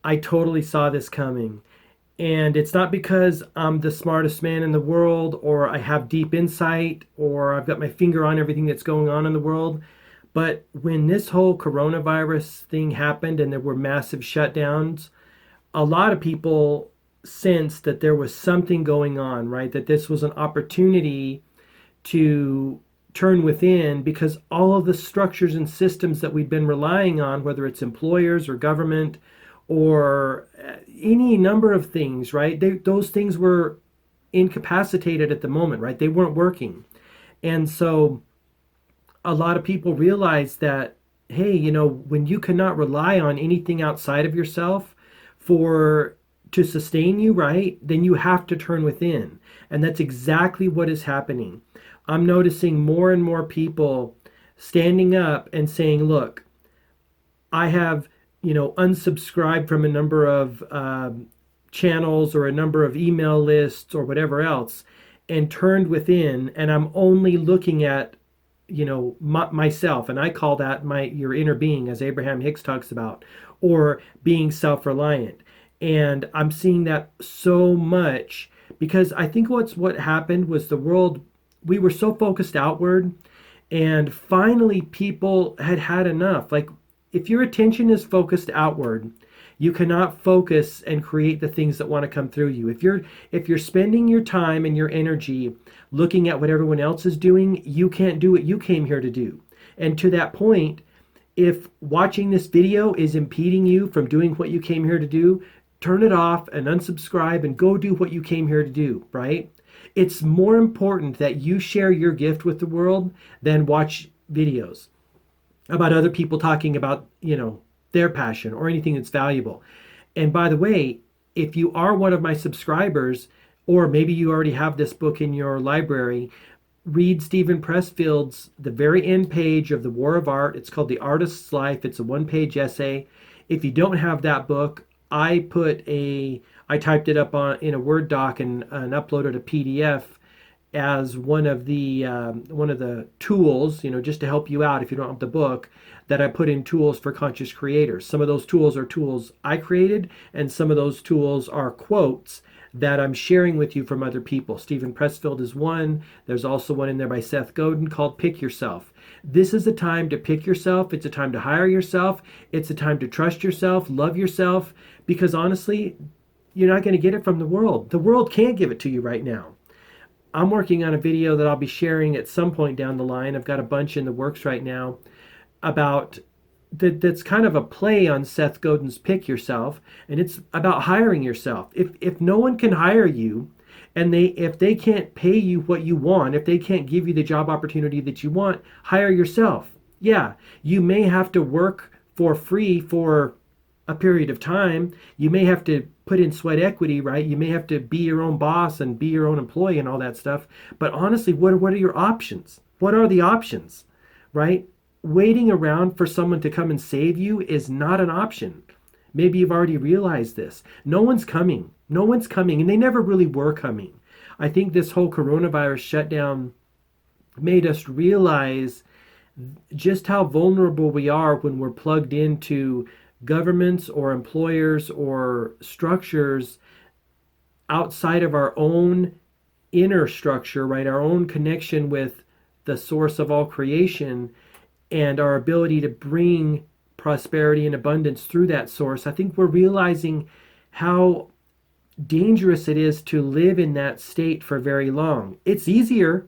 I totally saw this coming. And it's not because I'm the smartest man in the world or I have deep insight or I've got my finger on everything that's going on in the world. But when this whole coronavirus thing happened and there were massive shutdowns, a lot of people sensed that there was something going on, right? That this was an opportunity to turn within because all of the structures and systems that we've been relying on, whether it's employers or government or any number of things, right? Those things were incapacitated at the moment, right? They weren't working. And so a lot of people realize that, hey, when you cannot rely on anything outside of yourself for to sustain you, right? Then you have to turn within. And that's exactly what is happening. I'm noticing more and more people standing up and saying, look, I have, unsubscribed from a number of channels or a number of email lists or whatever else and turned within, and I'm only looking at myself, and I call that your inner being, as Abraham Hicks talks about, or being self-reliant. And I'm seeing that so much because I think what happened was the world, we were so focused outward, and finally people had had enough. Like, if your attention is focused outward, you cannot focus and create the things that want to come through you. If you're spending your time and your energy looking at what everyone else is doing, you can't do what you came here to do. And to that point, if watching this video is impeding you from doing what you came here to do, turn it off and unsubscribe and go do what you came here to do, right? It's more important that you share your gift with the world than watch videos about other people talking about, their passion or anything that's valuable. And by the way, if you are one of my subscribers, or maybe you already have this book in your library, read Stephen Pressfield's the very end page of The War of Art. It's called The Artist's Life. It's a one-page essay. If you don't have that book, I typed it up in a Word doc and uploaded a PDF as one of the tools, just to help you out if you don't have the book, that I put in tools for conscious creators. Some of those tools are tools I created, and some of those tools are quotes that I'm sharing with you from other people. Stephen Pressfield is one. There's also one in there by Seth Godin called Pick Yourself. This is a time to pick yourself. It's a time to hire yourself. It's a time to trust yourself, love yourself, because honestly, you're not going to get it from the world. The world can't give it to you right now. I'm working on a video that I'll be sharing at some point down the line. I've got a bunch in the works right now about that's kind of a play on Seth Godin's Pick Yourself, and it's about hiring yourself. If no one can hire you, and if they can't pay you what you want, if they can't give you the job opportunity that you want, hire yourself. Yeah, you may have to work for free for a period of time. You may have to put in sweat equity, right? You may have to be your own boss and be your own employee and all that stuff. But honestly, what are your options? What are the options, right? Waiting around for someone to come and save you is not an option. Maybe you've already realized this. No one's coming. No one's coming, and they never really were coming. I think this whole coronavirus shutdown made us realize just how vulnerable we are when we're plugged into governments or employers or structures outside of our own inner structure, right? Our own connection with the source of all creation and our ability to bring prosperity and abundance through that source. I think we're realizing how dangerous it is to live in that state for very long. It's easier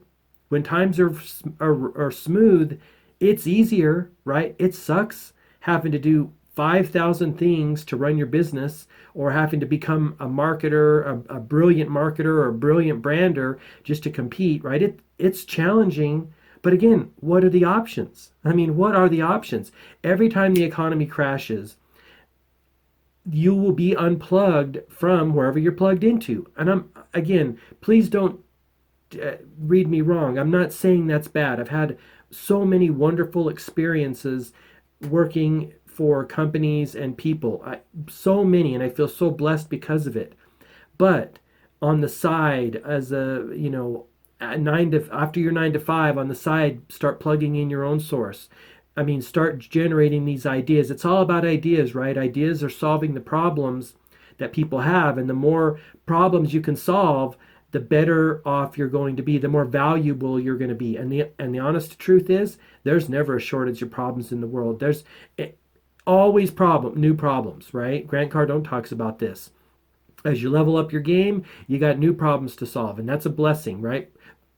when times are smooth. It's easier, right? It sucks having to do 5,000 things to run your business, or having to become a marketer, a brilliant marketer or a brilliant brander just to compete, right? It's challenging. But again, what are the options? I mean, what are the options? Every time the economy crashes, you will be unplugged from wherever you're plugged into. And again, please don't read me wrong. I'm not saying that's bad. I've had so many wonderful experiences working for companies and people. So many, and I feel so blessed because of it. But on the side, as at after your 9 to 5, on the side, start plugging in your own source. I mean, start generating these ideas. It's all about ideas, right? Ideas are solving the problems that people have. And the more problems you can solve, the better off you're going to be, the more valuable you're going to be. And the honest truth is, there's never a shortage of problems in the world. There's always new problems, right? Grant Cardone talks about this. As you level up your game, you got new problems to solve, and that's a blessing, right?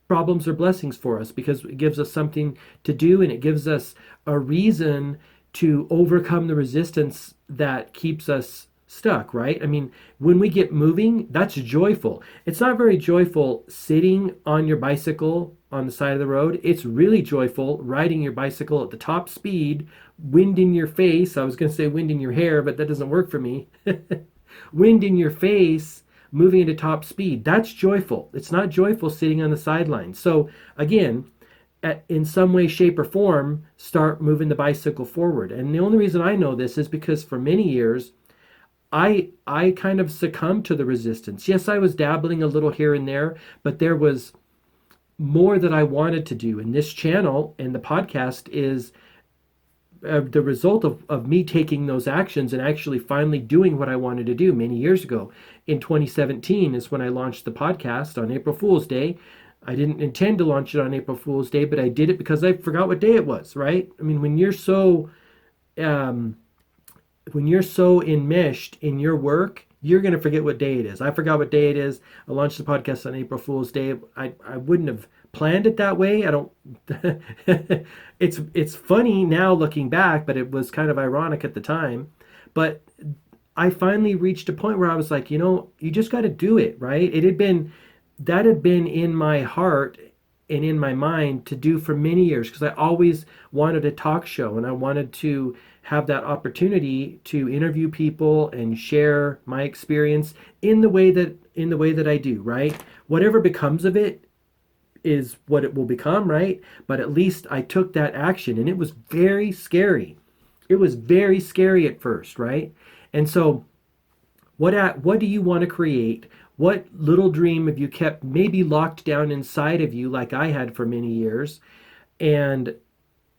Problems are blessings for us because it gives us something to do, and it gives us a reason to overcome the resistance that keeps us stuck, right? I mean, when we get moving, that's joyful. It's not very joyful sitting on your bicycle on the side of the road. It's really joyful riding your bicycle at the top speed, wind in your face. I was going to say wind in your hair, but that doesn't work for me. Wind in your face, moving at a top speed. That's joyful. It's not joyful sitting on the sidelines. So again, in some way, shape, or form, start moving the bicycle forward. And the only reason I know this is because for many years, I kind of succumbed to the resistance. Yes, I was dabbling a little here and there, but there was more that I wanted to do. And this channel and the podcast is the result of me taking those actions and actually finally doing what I wanted to do many years ago. In 2017 is when I launched the podcast on April Fool's Day. I didn't intend to launch it on April Fool's Day, but I did it because I forgot what day it was, right? I mean, um, when you're so enmeshed in your work, you're going to forget what day it is. I forgot what day it is. I launched the podcast on April Fool's Day. I wouldn't have planned it that way. I don't it's funny now looking back, but it was kind of ironic at the time. But I finally reached a point where I was like, you just got to do it, right? That had been in my heart and in my mind to do for many years because I always wanted a talk show and I wanted to have that opportunity to interview people and share my experience in the way that I do, right? Whatever becomes of it is what it will become, right? But at least I took that action and it was very scary. It was very scary at first, right? And so what do you want to create? What little dream have you kept maybe locked down inside of you like I had for many years? And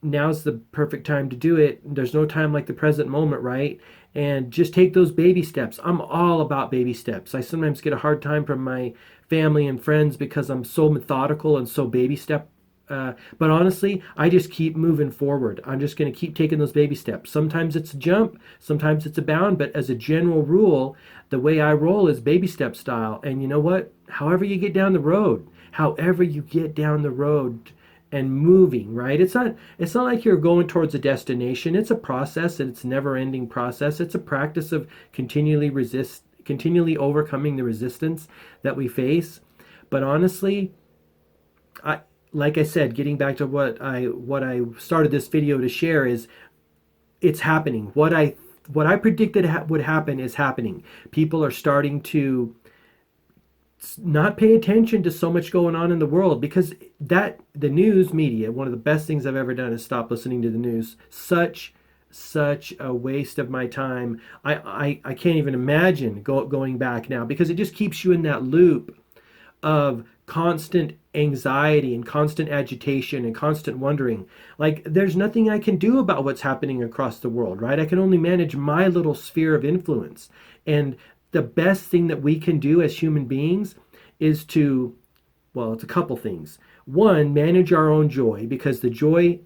now's the perfect time to do it. There's no time like the present moment, right? And just take those baby steps. I'm all about baby steps. I sometimes get a hard time from my family and friends because I'm so methodical and so baby step. But honestly, I just keep moving forward. I'm just going to keep taking those baby steps. Sometimes it's a jump, sometimes it's a bound, but as a general rule, the way I roll is baby step style. And you know what? However you get down the road and moving, right? It's not like you're going towards a destination. It's a process and it's a never-ending process. It's a practice of continually overcoming the resistance that we face. But honestly, like I said, getting back to what I started this video to share is it's happening. What I predicted would happen is happening. People are starting to not pay attention to so much going on in the world because the news media, one of the best things I've ever done is stop listening to the news. Such a waste of my time. I can't even imagine going back now because it just keeps you in that loop of constant anxiety and constant agitation and constant wondering. Like there's nothing I can do about what's happening across the world, right? I can only manage my little sphere of influence. And the best thing that we can do as human beings is it's a couple things. One, manage our own joy because the joy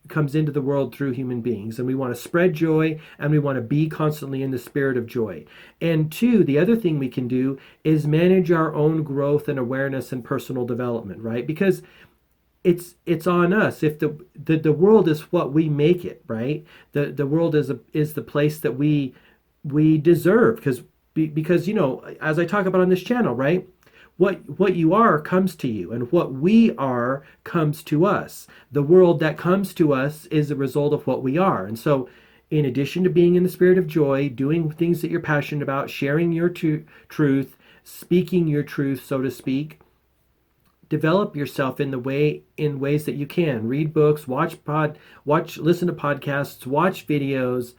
comes into the world through human beings and we want to spread joy and we want to be constantly in the spirit of joy. And two, the other thing we can do is manage our own growth and awareness and personal development, right? Because it's on us. If the world is what we make it, right? The world is the place that we deserve because as I talk about on this channel, right? What you are comes to you, and what we are comes to us. The world that comes to us is a result of what we are. And so, in addition to being in the spirit of joy, doing things that you're passionate about, sharing your truth, speaking your truth, so to speak, develop yourself in ways that you can. Read books, listen to podcasts, watch videos,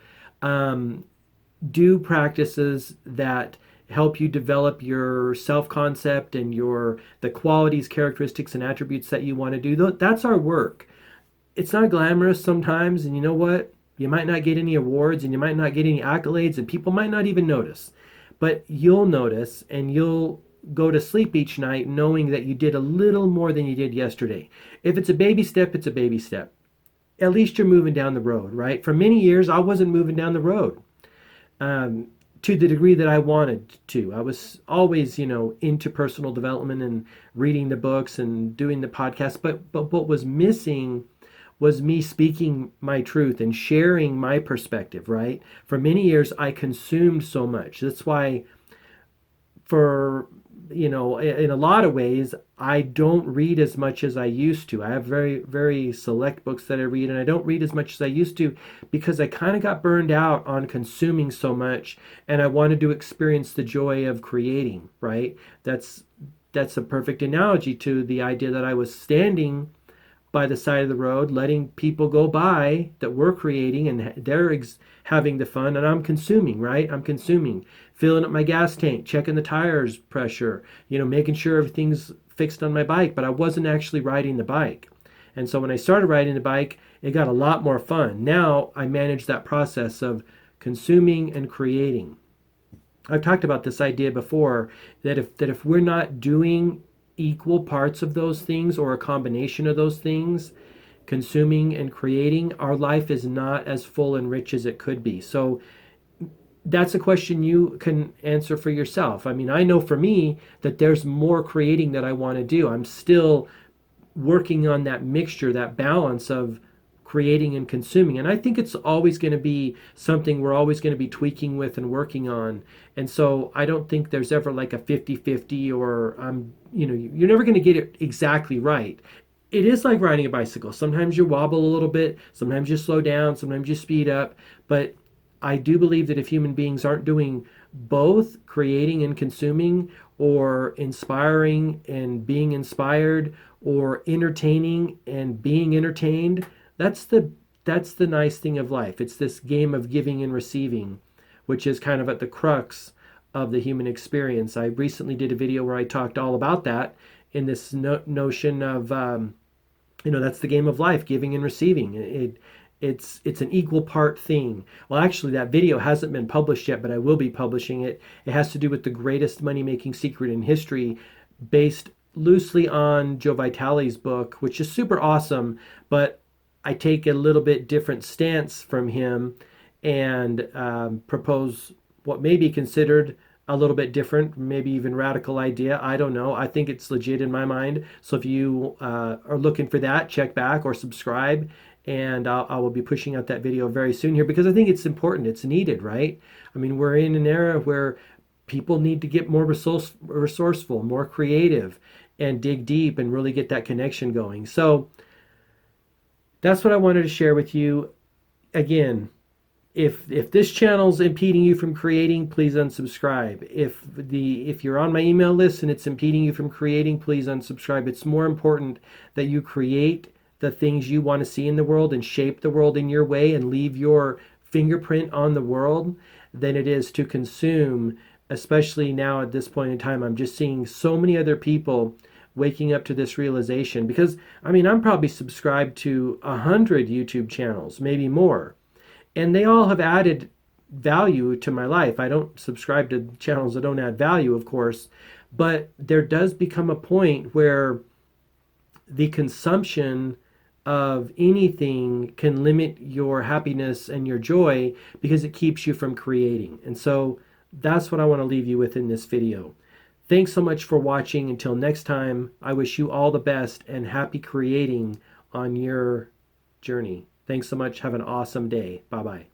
do practices that help you develop your self-concept and the qualities, characteristics, and attributes that you want to do. That's our work. it's not glamorous sometimes, and you know what? You might not get any awards and you might not get any accolades, and people might not even notice. But you'll notice, and you'll go to sleep each night knowing that you did a little more than you did yesterday. If it's a baby step, it's a baby step. At least you're moving down the road, right? For many years, I wasn't moving down the road um, to the degree that I wanted to. I was always, into personal development and reading the books and doing the podcast. But what was missing was me speaking my truth and sharing my perspective, right? For many years, I consumed so much. That's why, for, in a lot of ways, I don't read as much as I used to. I have very, very select books that I read, and I don't read as much as I used to because I kind of got burned out on consuming so much, and I wanted to experience the joy of creating, right? That's a perfect analogy to the idea that I was standing by the side of the road, letting people go by that we're creating, and they're having the fun, and I'm consuming, right? I'm consuming, filling up my gas tank, checking the tires pressure, making sure everything's fixed on my bike, but I wasn't actually riding the bike. And so when I started riding the bike, it got a lot more fun. Now I manage that process of consuming and creating. I've talked about this idea before that if we're not doing equal parts of those things or a combination of those things, consuming and creating, our life is not as full and rich as it could be. So that's a question you can answer for yourself. I mean, I know for me that there's more creating that I want to do. I'm still working on that mixture, that balance of creating and consuming. And I think it's always going to be something we're always going to be tweaking with and working on. And so I don't think there's ever like a 50-50 or you're never going to get it exactly right. It is like riding a bicycle. Sometimes you wobble a little bit, sometimes you slow down, sometimes you speed up. But I do believe that if human beings aren't doing both creating and consuming, or inspiring and being inspired, or entertaining and being entertained, that's the nice thing of life. It's this game of giving and receiving, which is kind of at the crux of the human experience. I recently did a video where I talked all about that in this notion of that's the game of life, giving and receiving. It's an equal part thing. Well, actually, that video hasn't been published yet, but I will be publishing it. It has to do with the greatest money-making secret in history, based loosely on Joe Vitale's book, which is super awesome, but I take a little bit different stance from him and propose what may be considered a little bit different, maybe even radical idea. I don't know. I think it's legit in my mind. So if you are looking for that, check back or subscribe, and I will be pushing out that video very soon here because I think it's important. It's needed, right? I mean, we're in an era where people need to get more resourceful, more creative, and dig deep and really get that connection going. So that's what I wanted to share with you. Again, if this channel's impeding you from creating, please unsubscribe. If you're on my email list and it's impeding you from creating, please unsubscribe. It's more important that you create the things you want to see in the world and shape the world in your way and leave your fingerprint on the world than it is to consume, especially now at this point in time. I'm just seeing so many other people waking up to this realization, because I mean, I'm probably subscribed to 100 YouTube channels, maybe more, and they all have added value to my life. I don't subscribe to channels that don't add value, of course, but there does become a point where the consumption of anything can limit your happiness and your joy because it keeps you from creating. And so that's what I want to leave you with in this video. Thanks so much for watching. Until next time, I wish you all the best and happy creating on your journey. Thanks so much. Have an awesome day. Bye-bye.